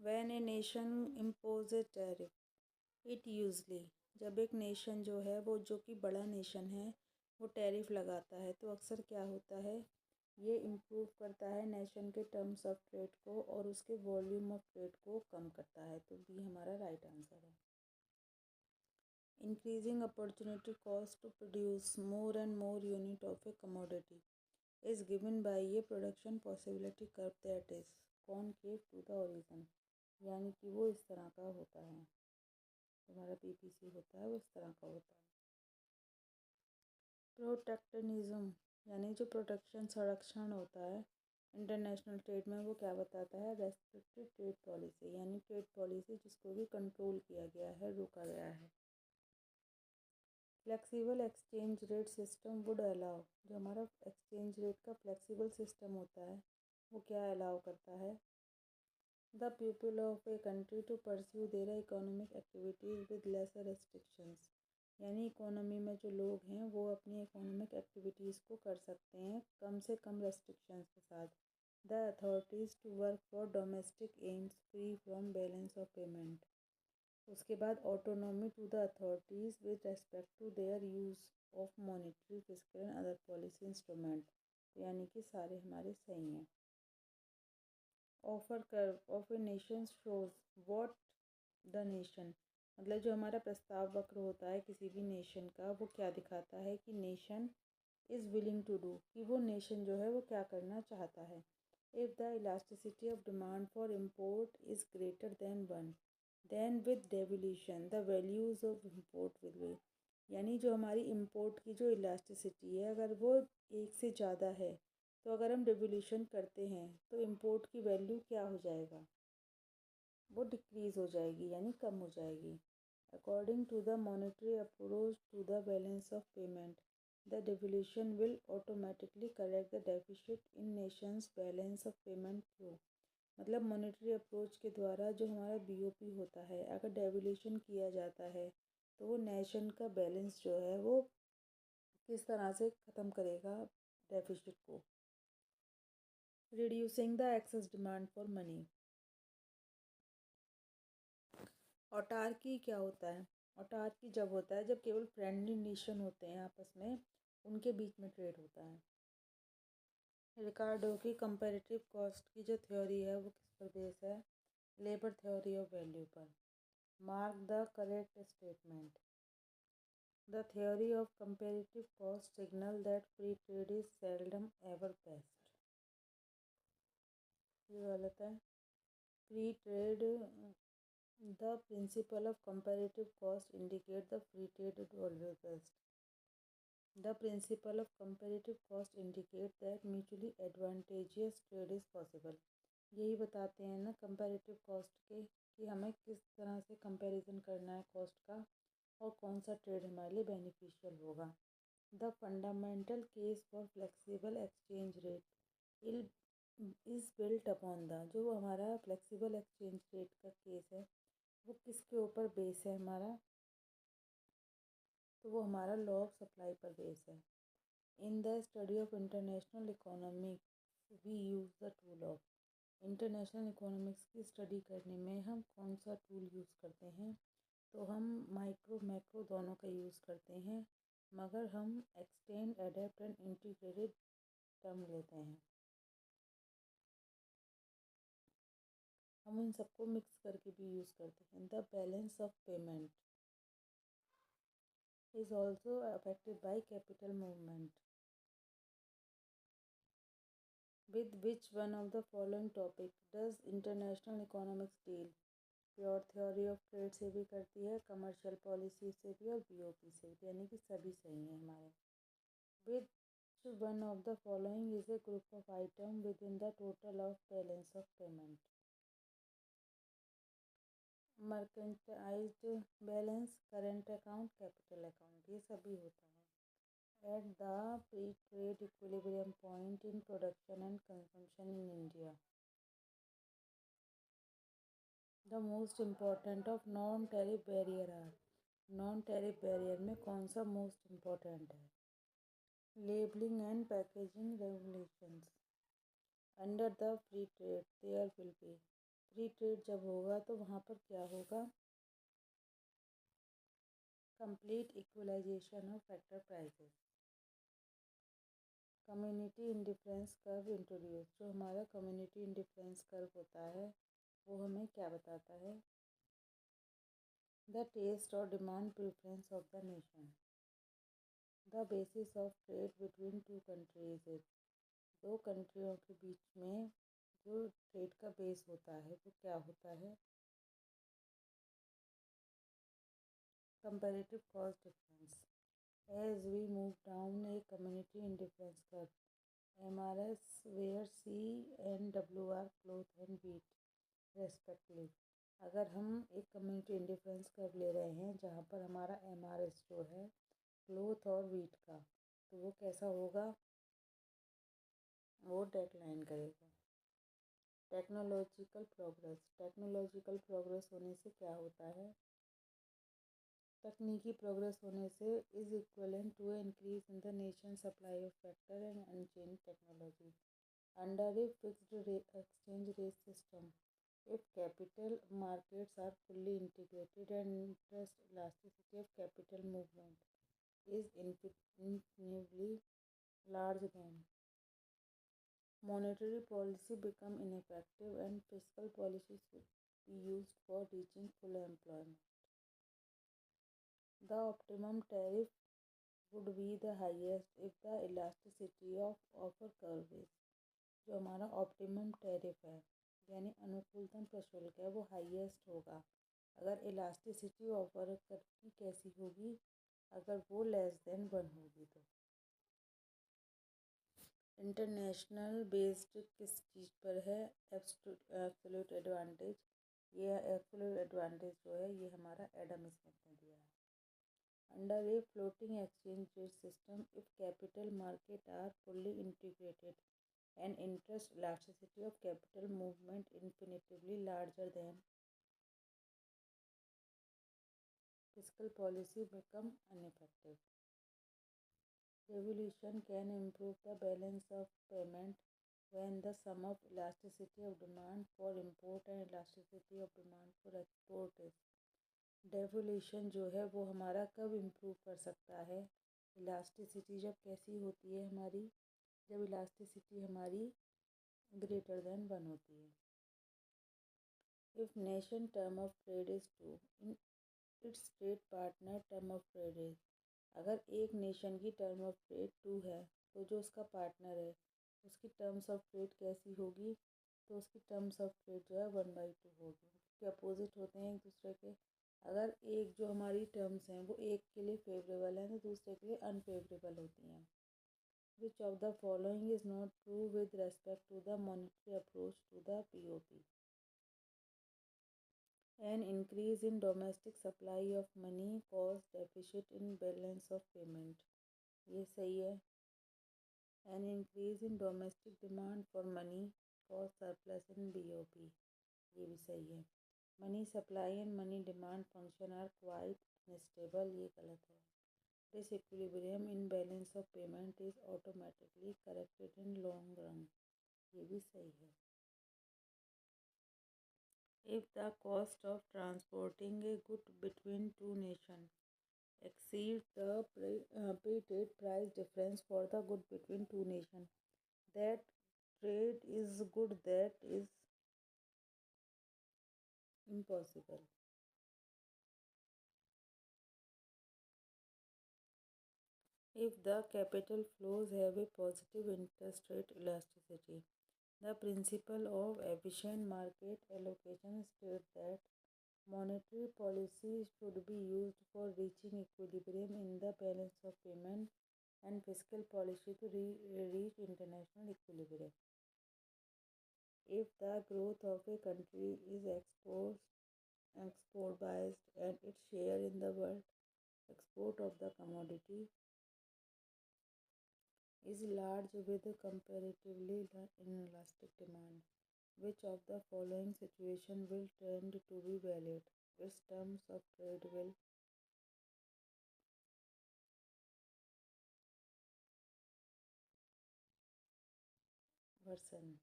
When a nation imposes tariff, it usually, जब एक nation जो है वो जो कि बड़ा नेशन है वो टैरिफ लगाता है तो अक्सर क्या होता है, ये इम्प्रूव करता है नेशन के टर्म्स ऑफ ट्रेड को और उसके वॉल्यूम ऑफ ट्रेड को कम करता है। तो बी हमारा राइट आंसर है। Increasing opportunity cost to produce more and more unit of a commodity is given by ये production possibility curve that is concave to the origin, यानी कि वो इस तरह का होता है, हमारा पीपीसी होता है वो इस तरह का होता है। प्रोटेक्शनिज्म यानी जो प्रोटेक्शन संरक्षण होता है इंटरनेशनल ट्रेड में, वो क्या बताता है, रेस्ट्रिक्टेड ट्रेड पॉलिसी, यानी ट्रेड पॉलिसी जिसको भी कंट्रोल किया गया है, रोका गया है। Flexible exchange rate system would allow, जो हमारा एक्सचेंज रेट का फ्लेक्सिबल सिस्टम होता है वो क्या अलाउ करता है, the people of a country to pursue their economic activities with lesser restrictions, यानी इकोनॉमी में जो लोग हैं वो अपनी इकोनॉमिक एक्टिविटीज़ को कर सकते हैं कम से कम रेस्ट्रिक्शंस के साथ। The authorities to work for domestic aims free from balance of payment. उसके बाद autonomy to the authorities with respect to their use of monetary fiscal and other policy instrument, यानी कि सारे हमारे सही हैं। Offer curve of a nation shows what the nation, मतलब जो हमारा प्रस्ताव वक्र होता है किसी भी नेशन का, वो क्या दिखाता है कि nation is willing to do, कि वो नेशन जो है वो क्या करना चाहता है। If the elasticity of demand for import is greater than one, then with devaluation the values of import will be, यानी जो हमारी इम्पोर्ट की जो इलास्टिसिटी है अगर वो एक से ज़्यादा है तो अगर हम डेवल्यूशन करते हैं तो इम्पोर्ट की वैल्यू क्या हो जाएगा, वो डिक्रीज़ हो जाएगी यानी कम हो जाएगी। According to the monetary approach to the balance of payment, the devaluation will automatically correct the deficit in nation's balance of payment flow, मतलब मॉनेटरी अप्रोच के द्वारा जो हमारा बीओपी होता है अगर डेवल्यूशन किया जाता है तो वो नेशन का बैलेंस जो है वो किस तरह से ख़त्म करेगा डेफिसिट को। Reducing the excess demand for money. Autarky क्या होता है, ऑटार्की जब होता है जब केवल फ्रेंडली नेशन होते हैं आपस में, उनके बीच में ट्रेड होता है। रिकार्डो की कंपैरेटिव कॉस्ट की जो थ्योरी है वो किस पर बेस है, लेबर थ्योरी ऑफ वैल्यू पर। Mark the correct statement. The theory of comparative cost signal that free trade is seldom ever best, ये गलत है। Free trade, the principle of comparative cost indicate the free trade is always best. The principle of comparative cost indicate that mutually advantageous trade is possible, यही बताते हैं ना comparative cost के कि हमें किस तरह से कंपैरिजन करना है कॉस्ट का और कौन सा ट्रेड हमारे लिए बेनिफिशियल होगा। The fundamental case for flexible exchange rate is built upon the, जो हमारा फ्लेक्सिबल एक्सचेंज रेट का केस है वो किसके ऊपर बेस है हमारा, तो वो हमारा लॉ ऑफ सप्लाई पर बेस है। In the study of international economics we use the tool of, international economics की स्टडी करने में हम कौन सा टूल यूज़ करते हैं, तो हम माइक्रो मैक्रो दोनों का यूज़ करते हैं, मगर हम extend adapt and integrated term लेते हैं, हम इन सबको मिक्स करके भी यूज़ करते हैं। The balance of payment is also affected by capital movement. With which one of the following topic does international economics deal? Pure theory of trade से भी करती है, कमर्शियल पॉलिसी से भी और बीओपी से भी, यानी कि सभी सही हैं हमारे। Which one of the following is a group of item within the total of balance of payment? Merchandised balance, current account, capital account, ये सभी होता है। At the pre-trade equilibrium point in production and consumption in India, the most important of non-tariff barrier are, non-tariff barrier में कौन सा most important है? Labeling and packaging regulations. Under the free trade there will be free trade जब होगा तो वहाँ पर क्या होगा, complete equalization of factor prices. Community indifference curve introduce, जो हमारा कम्युनिटी इंडिफरेंस कर्व होता है वो हमें क्या बताता है, द टेस्ट और demand preference of the nation, the basis of trade between two countries is, दो कंट्रियों के बीच में जो ट्रेड का बेस होता है वो क्या होता है, comparative cost difference. As we move down a community indifference curve, MRS where C and W are cloth and wheat respectively। अगर हम एक कम्युनिटी इंडिफरेंस कर्व ले रहे हैं जहाँ पर हमारा MRS जो है क्लोथ और वीट का, तो वो कैसा होगा, वो डेक्लाइन करेगा। टेक्नोलॉजिकल प्रोग्रेस, टेक्नोलॉजिकल प्रोग्रेस होने से क्या होता है, तकनीकी प्रोग्रेस होने से is equivalent to increase in the nation supply of factor and unchanged technology under a fixed exchange rate system। If capital markets are fully integrated and interest elasticity of capital movement is infinitely large, then monetary policy become ineffective and fiscal policy should be used for reaching full employment। The optimum tariff would be the highest if the elasticity of offer curve is, जो हमारा optimum tariff है यानी अनुकूलतम प्रशुल्क है वो highest होगा अगर इलास्टिसिटी ऑफर की कैसी होगी, अगर वो लेस देन 1 होगी तो। इंटरनेशनल बेस्ड किस चीज़ पर है, एब्सोल्यूट एडवांटेज। ये एब्सोल्यूट एडवांटेज जो है ये हमारा एडम स्मिथ ने दिया है। Under a floating exchange rate system if capital market are fully integrated and interest elasticity of capital movement infinitely larger than fiscal policy become ineffective। Devaluation can improve the balance of payment when the sum of elasticity of demand for import and elasticity of demand for export is। Devolution जो है वो हमारा कब improve कर सकता है, elasticity जब कैसी होती है हमारी, जब इलास्टिसिटी हमारी ग्रेटर देन 1 होती है। If nation term of trade is 2 in its trade partner term of trade is, अगर एक नेशन की टर्म ऑफ ट्रेड 2 है तो जो उसका पार्टनर है उसकी टर्म्स ऑफ ट्रेड कैसी होगी, तो उसकी टर्म्स ऑफ ट्रेड जो है 1/2 होगी, क्योंकि अपोजिट होते हैं एक दूसरे के। अगर एक जो हमारी टर्म्स हैं वो एक के लिए फेवरेबल हैं तो दूसरे के लिए अनफेवरेबल होती हैं। Which of the following is not true with respect to the monetary approach to the POP। An increase in domestic supply of money cause deficit in balance of payment, ये सही है। An increase in domestic demand for money cause surplus in BOP, ये भी सही है। Money supply and money demand function are quite unstable, ये गलत है। Disequilibrium in balance of payment is automatically corrected in long run, ये भी सही है। If the cost of transporting a good between two nations exceeds the pre-trade price difference for the good between two nations, that trade is good, that is impossible। If the capital flows have a positive interest rate elasticity, the principle of efficient market allocation states that monetary policy should be used for reaching equilibrium in the balance of payment and fiscal policy to reach international equilibrium। If the growth of a country is export biased and its share in the world export of the commodity is large with comparatively inelastic demand, which of the following situation will tend to be valid? Its terms of trade will worsen।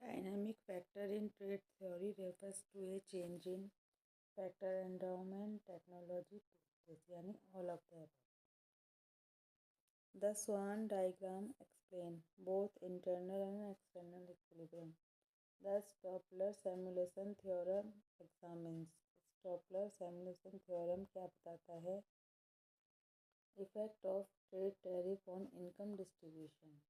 Dynamic factor in trade theory refers to a change in factor endowment technology process यानी all of the above. The Swan diagram explains both internal and external equilibrium. The Stoppler simulation theorem examines. Stoppler simulation theorem क्या बताता है? Effect of trade tariff on income distribution.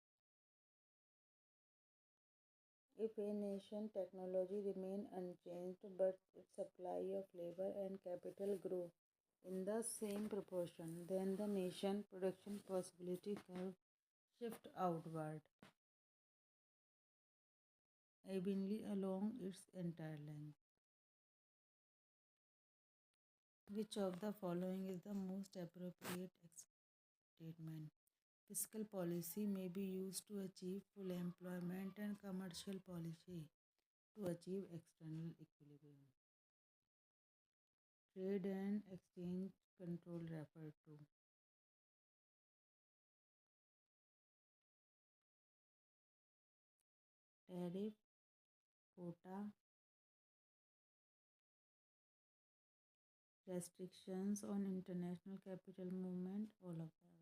If a nation technology remain unchanged but its supply of labor and capital grow in the same proportion, then the nation production possibility curve shift outward evenly along its entire length. Which of the following is the most appropriate statement? Fiscal policy may be used to achieve full employment and commercial policy to achieve external equilibrium. Trade and exchange control referred to. Tariff, quota, restrictions on international capital movement, all of the above.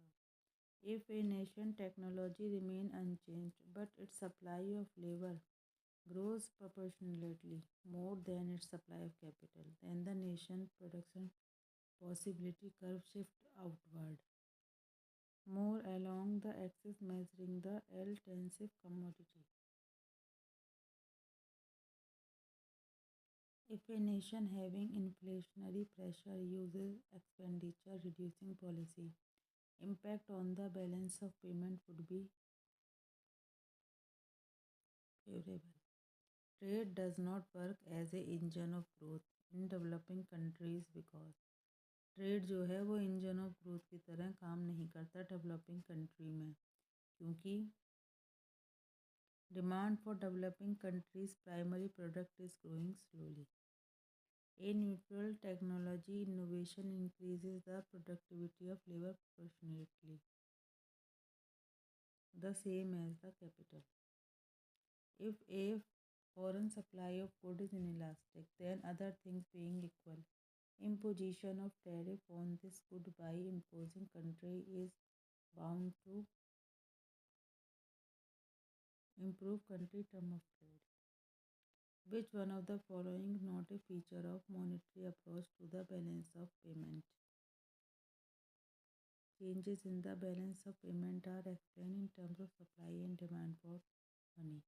If a nation technology remain unchanged but its supply of labor grows proportionately more than its supply of capital, then the nation production possibility curve shift outward more along the axis measuring the L-tensive commodity. If a nation having inflationary pressure uses expenditure reducing policy, impact on the balance of payment would be favorable. Trade does not work as a engine of growth in developing countries because trade जो है वो engine of growth की तरह काम नहीं करता developing country में, क्योंकि demand for developing countries primary product is growing slowly. A neutral technology innovation increases the productivity of labor proportionately, the same as the capital. If a foreign supply of good is inelastic, then other things being equal, imposition of tariff on this good by imposing country is bound to improve country term of trade. Which one of the following not a feature of monetary approach to the balance of payment? Changes in the balance of payment are explained in terms of supply and demand for money.